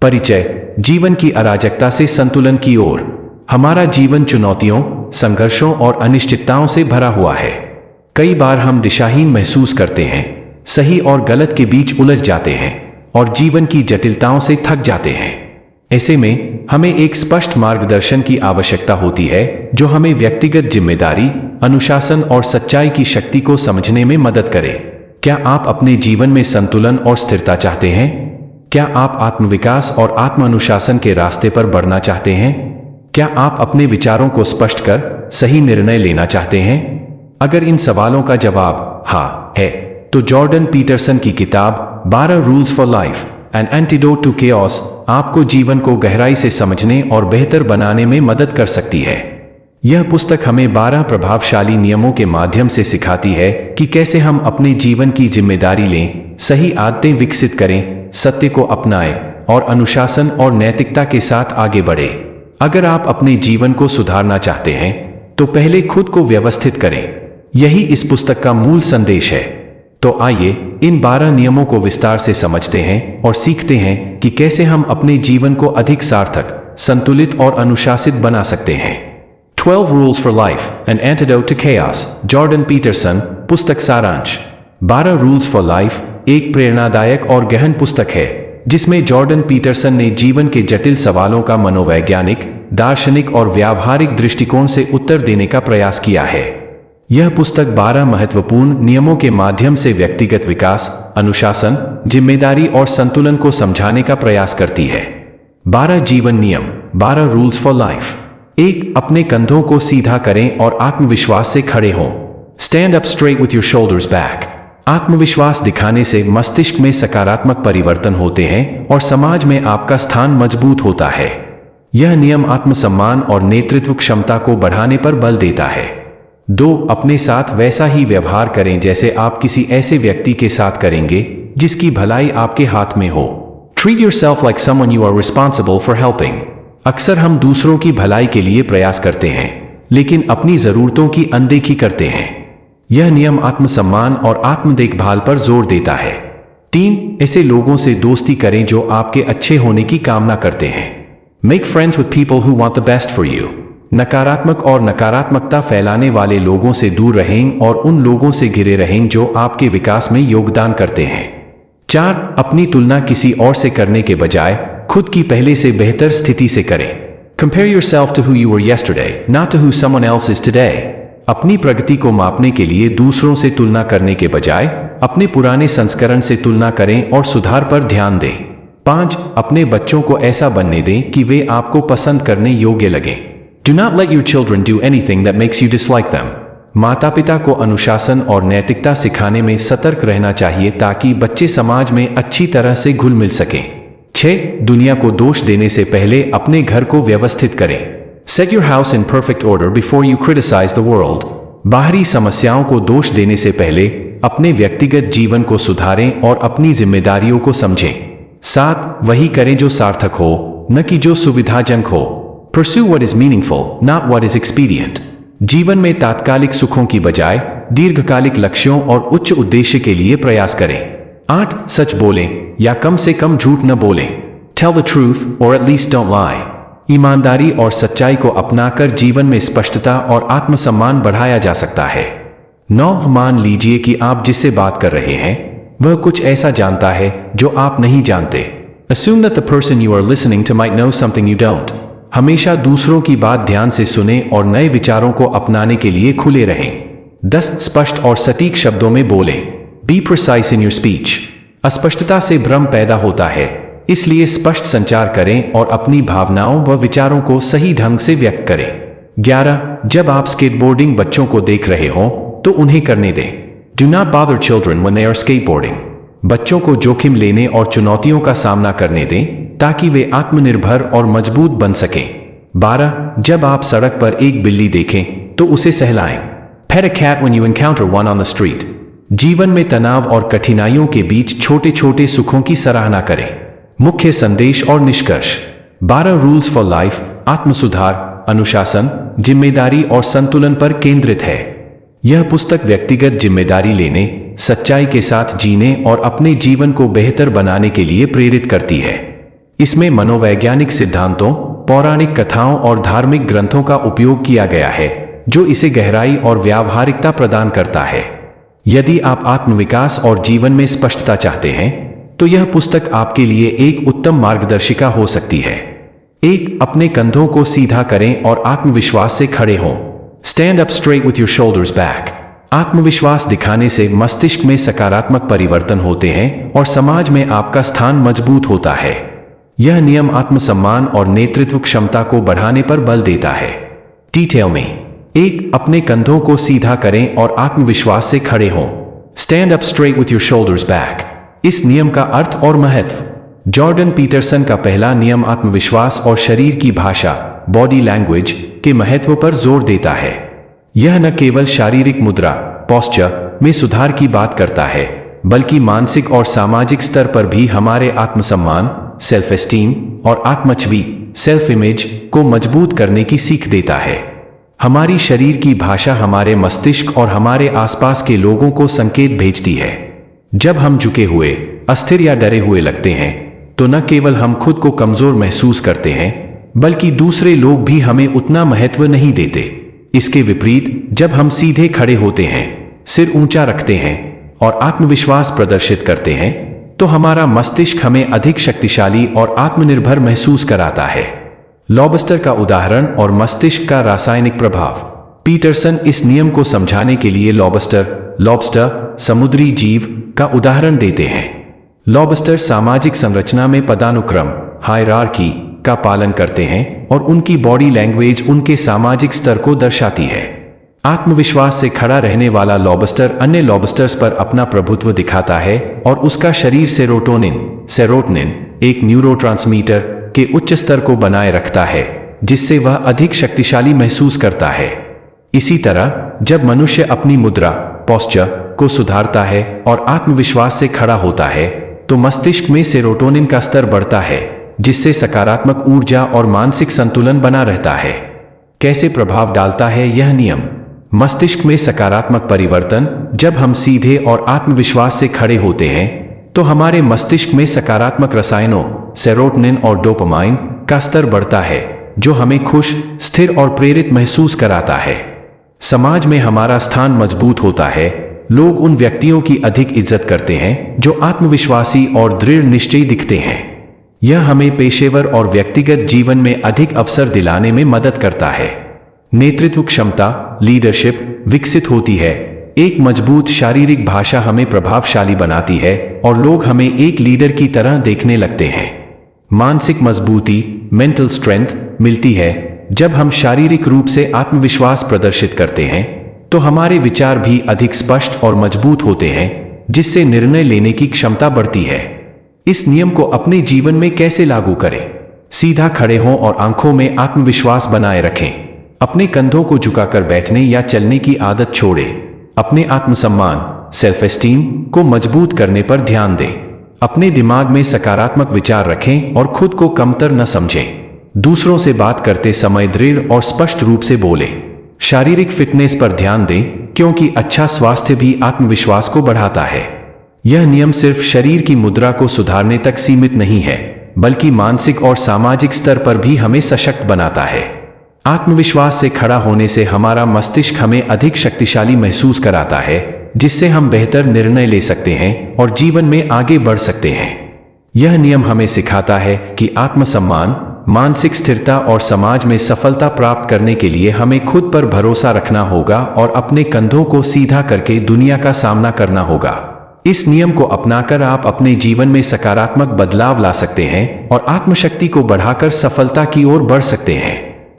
परिचय। जीवन की अराजकता से संतुलन की ओर। हमारा जीवन चुनौतियों, संघर्षों और अनिश्चितताओं से भरा हुआ है। कई बार हम दिशाहीन महसूस करते हैं, सही और गलत के बीच उलझ जाते हैं और जीवन की जटिलताओं से थक जाते हैं। ऐसे में हमें एक स्पष्ट मार्गदर्शन की आवश्यकता होती है जो हमें व्यक्तिगत जिम्मेदारी, अनुशासन और सच्चाई की शक्ति को समझने में मदद करे। क्या आप अपने जीवन में संतुलन और स्थिरता चाहते हैं? क्या आप आत्मविकास और आत्म अनुशासन के रास्ते पर बढ़ना चाहते हैं? क्या आप अपने विचारों को स्पष्ट कर सही निर्णय लेना चाहते हैं? अगर इन सवालों का जवाब हाँ है, तो जॉर्डन पीटरसन की किताब 12 rules for life, an antidote to chaos आपको जीवन को गहराई से समझने और बेहतर बनाने में मदद कर सकती है। यह पुस्तक हमें 12 प्रभावशाली नियमों के माध्यम से सिखाती है कि कैसे हम अपने जीवन की जिम्मेदारी लें, सही आदतें विकसित करें, सत्य को अपनाएं और अनुशासन और नैतिकता के साथ आगे बढ़े। अगर आप अपने जीवन को सुधारना चाहते हैं तो पहले खुद को व्यवस्थित करें। यही इस पुस्तक का मूल संदेश है। तो आइए इन 12 नियमों को विस्तार से समझते हैं और सीखते हैं कि कैसे हम अपने जीवन को अधिक सार्थक, संतुलित और अनुशासित बना सकते हैं। 12 Rules for Life, An Antidote to Chaos, Jordan Peterson. पुस्तक सारांश। 12 Rules for Life एक प्रेरणादायक और गहन पुस्तक है जिसमें जॉर्डन पीटरसन ने जीवन के जटिल सवालों का मनोवैज्ञानिक, दार्शनिक और व्यावहारिक दृष्टिकोण से उत्तर देने का प्रयास किया है। यह पुस्तक 12 महत्वपूर्ण नियमों के माध्यम से व्यक्तिगत विकास, अनुशासन, जिम्मेदारी और संतुलन को समझाने का प्रयास करती है। 12 जीवन नियम, 12 रूल्स फॉर लाइफ। 1. अपने कंधों को सीधा करें और आत्मविश्वास से खड़े हों। Stand up straight with your shoulders back. आत्मविश्वास दिखाने से मस्तिष्क में सकारात्मक परिवर्तन होते हैं और समाज में आपका स्थान मजबूत होता है। यह नियम आत्मसम्मान और नेतृत्व क्षमता को बढ़ाने पर बल देता है। 2. अपने साथ वैसा ही व्यवहार करें जैसे आप किसी ऐसे व्यक्ति के साथ करेंगे जिसकी भलाई आपके हाथ में हो। Treat yourself like someone you are responsible for helping. अक्सर हम दूसरों की भलाई के लिए प्रयास करते हैं, लेकिन अपनी जरूरतों की अनदेखी करते हैं। यह नियम आत्मसम्मान और आत्म देखभाल पर जोर देता है। 3. ऐसे लोगों से दोस्ती करें जो आपके अच्छे होने की कामना करते हैं। Make friends with people who want the best for you. नकारात्मक और नकारात्मकता फैलाने वाले लोगों से दूर रहें और उन लोगों से घिरे रहें जो आपके विकास में योगदान करते हैं। 4. अपनी तुलना किसी और से करने के बजाय खुद की पहले से बेहतर स्थिति से करें। Compare yourself to who you were yesterday, not to who someone else is today. अपनी प्रगति को मापने के लिए दूसरों से तुलना करने के बजाय अपने पुराने संस्करण से तुलना करें और सुधार पर ध्यान दें। 5. अपने बच्चों को ऐसा बनने दें कि वे आपको पसंद करने योग्य लगें। Do not let your children do anything that makes you dislike them. माता पिता को अनुशासन और नैतिकता सिखाने में सतर्क रहना चाहिए ताकि बच्चे समाज में अच्छी तरह से घुल मिल सकें। 6. दुनिया को दोष देने से पहले अपने घर को व्यवस्थित करें। Set your house in perfect order before you criticize the world. बाहरी समस्याओं को दोष देने से पहले अपने व्यक्तिगत जीवन को सुधारें और अपनी जिम्मेदारियों को समझें। 7. वही करें जो सार्थक हो, न कि जो सुविधाजनक हो। Pursue what is meaningful, not what is expedient. जीवन में तात्कालिक सुखों की बजाय दीर्घकालिक लक्ष्यों और उच्च उद्देश्य के लिए प्रयास करें। 8. सच बोलें या कम से कम झूठ न बोलें। Tell the truth or at least don't lie. ईमानदारी और सच्चाई को अपनाकर जीवन में स्पष्टता और आत्मसम्मान बढ़ाया जा सकता है। 9. मान लीजिए कि आप जिससे बात कर रहे हैं वह कुछ ऐसा जानता है जो आप नहीं जानते। Assume that the person you are listening to might know something you don't. हमेशा दूसरों की बात ध्यान से सुने और नए विचारों को अपनाने के लिए खुले रहें। 10. स्पष्ट और सटीक शब्दों में बोलें। Be precise in your speech. अस्पष्टता से भ्रम पैदा होता है, इसलिए स्पष्ट संचार करें और अपनी भावनाओं व विचारों को सही ढंग से व्यक्त करें। 11. जब आप स्केटबोर्डिंग बच्चों को देख रहे हों तो उन्हें करने दें। Do not bother children when they are skateboarding. बच्चों को जोखिम लेने और चुनौतियों का सामना करने दें ताकि वे आत्मनिर्भर और मजबूत बन सकें। 12. जब आप सड़क पर एक बिल्ली देखें तो उसे सहलाएं। Pet a cat when you encounter one on the street. जीवन में तनाव और कठिनाइयों के बीच छोटे छोटे सुखों की सराहना करें। मुख्य संदेश और निष्कर्ष। 12 रूल्स फॉर लाइफ आत्मसुधार, अनुशासन, जिम्मेदारी और संतुलन पर केंद्रित है। यह पुस्तक व्यक्तिगत जिम्मेदारी लेने, सच्चाई के साथ जीने और अपने जीवन को बेहतर बनाने के लिए प्रेरित करती है। इसमें मनोवैज्ञानिक सिद्धांतों, पौराणिक कथाओं और धार्मिक ग्रंथों का उपयोग किया गया है, जो इसे गहराई और व्यावहारिकता प्रदान करता है। यदि आप आत्मविकास और जीवन में स्पष्टता चाहते हैं, तो यह पुस्तक आपके लिए एक उत्तम मार्गदर्शिका हो सकती है। अपने कंधों को सीधा करें और आत्मविश्वास से खड़े हों। Stand up straight with your shoulders back. आत्मविश्वास दिखाने से मस्तिष्क में सकारात्मक परिवर्तन होते हैं और समाज में आपका स्थान मजबूत होता है। यह नियम आत्मसम्मान और नेतृत्व क्षमता को बढ़ाने पर बल देता है। डिटेल में अपने कंधों को सीधा करें और आत्मविश्वास से खड़े हों। Stand up straight with your shoulders back. इस नियम का अर्थ और महत्व। जॉर्डन पीटरसन का पहला नियम आत्मविश्वास और शरीर की भाषा, बॉडी लैंग्वेज के महत्व पर जोर देता है। यह न केवल शारीरिक मुद्रा, पोस्चर में सुधार की बात करता है, बल्कि मानसिक और सामाजिक स्तर पर भी हमारे आत्मसम्मान, सेल्फ एस्टीम और आत्मछवि, सेल्फ इमेज को मजबूत करने की सीख देता है। हमारी शरीर की भाषा हमारे मस्तिष्क और हमारे आसपास के लोगों को संकेत भेजती है। जब हम झुके हुए, अस्थिर या डरे हुए लगते हैं, तो न केवल हम खुद को कमजोर महसूस करते हैं, बल्कि दूसरे लोग भी हमें उतना महत्व नहीं देते। इसके विपरीत, जब हम सीधे खड़े होते हैं, सिर ऊंचा रखते हैं और आत्मविश्वास प्रदर्शित करते हैं, तो हमारा मस्तिष्क हमें अधिक शक्तिशाली और आत्मनिर्भर महसूस कराता है। लॉबस्टर का उदाहरण और मस्तिष्क का रासायनिक प्रभाव। पीटरसन इस नियम को समझाने के लिए लॉबस्टर समुद्री जीव का उदाहरण देते हैं। लॉबस्टर सामाजिक संरचना में पदानुक्रम, हायरार्की का पालन करते हैं और उनकी बॉडी लैंग्वेज उनके सामाजिक स्तर को दर्शाती है। आत्मविश्वास से खड़ा रहने वाला लॉबस्टर अन्य लॉबस्टर्स पर अपना प्रभुत्व दिखाता है और उसका शरीर सेरोटोनिन एक न्यूरोट्रांसमीटर के उच्च स्तर को बनाए रखता है, जिससे वह अधिक शक्तिशाली महसूस करता है। इसी तरह, जब मनुष्य अपनी मुद्रा, पोस्चर को सुधारता है और आत्मविश्वास से खड़ा होता है, तो मस्तिष्क में सेरोटोनिन का स्तर बढ़ता है, जिससे सकारात्मक ऊर्जा और मानसिक संतुलन बना रहता है। कैसे प्रभाव डालता है यह नियम? मस्तिष्क में सकारात्मक परिवर्तन। जब हम सीधे और आत्मविश्वास से खड़े होते हैं, तो हमारे मस्तिष्क में सकारात्मक रसायनों, सेरोटोनिन और डोपामाइन का स्तर बढ़ता है, जो हमें खुश, स्थिर और प्रेरित महसूस कराता है। समाज में हमारा स्थान मजबूत होता है। लोग उन व्यक्तियों की अधिक इज्जत करते हैं जो आत्मविश्वासी और दृढ़ निश्चयी दिखते हैं। यह हमें पेशेवर और व्यक्तिगत जीवन में अधिक अवसर दिलाने में मदद करता है। नेतृत्व क्षमता, लीडरशिप विकसित होती है। एक मजबूत शारीरिक भाषा हमें प्रभावशाली बनाती है और लोग हमें एक लीडर की तरह देखने लगते हैं। मानसिक मजबूती, मेंटल स्ट्रेंथ मिलती है। जब हम शारीरिक रूप से आत्मविश्वास प्रदर्शित करते हैं, तो हमारे विचार भी अधिक स्पष्ट और मजबूत होते हैं, जिससे निर्णय लेने की क्षमता बढ़ती है। इस नियम को अपने जीवन में कैसे लागू करें? सीधा खड़े हों और आंखों में आत्मविश्वास बनाए रखें। अपने कंधों को झुकाकर बैठने या चलने की आदत छोड़ें। अपने आत्मसम्मान, सेल्फ एस्टीम को मजबूत करने पर ध्यान दें। अपने दिमाग में सकारात्मक विचार रखें और खुद को कमतर न समझें। दूसरों से बात करते समय दृढ़ और स्पष्ट रूप से बोलें। शारीरिक फिटनेस पर ध्यान दें, क्योंकि अच्छा स्वास्थ्य भी आत्मविश्वास को बढ़ाता है। यह नियम सिर्फ शरीर की मुद्रा को सुधारने तक सीमित नहीं है, बल्कि मानसिक और सामाजिक स्तर पर भी हमें सशक्त बनाता है। आत्मविश्वास से खड़ा होने से हमारा मस्तिष्क हमें अधिक शक्तिशाली महसूस कराता है, जिससे हम बेहतर निर्णय ले सकते हैं और जीवन में आगे बढ़ सकते हैं। यह नियम हमें सिखाता है कि आत्मसम्मान, मानसिक स्थिरता और समाज में सफलता प्राप्त करने के लिए हमें खुद पर भरोसा रखना होगा और अपने कंधों को सीधा करके दुनिया का सामना करना होगा। इस नियम को अपनाकर आप अपने जीवन में सकारात्मक बदलाव ला सकते हैं और आत्मशक्ति को बढ़ाकर सफलता की ओर बढ़ सकते हैं।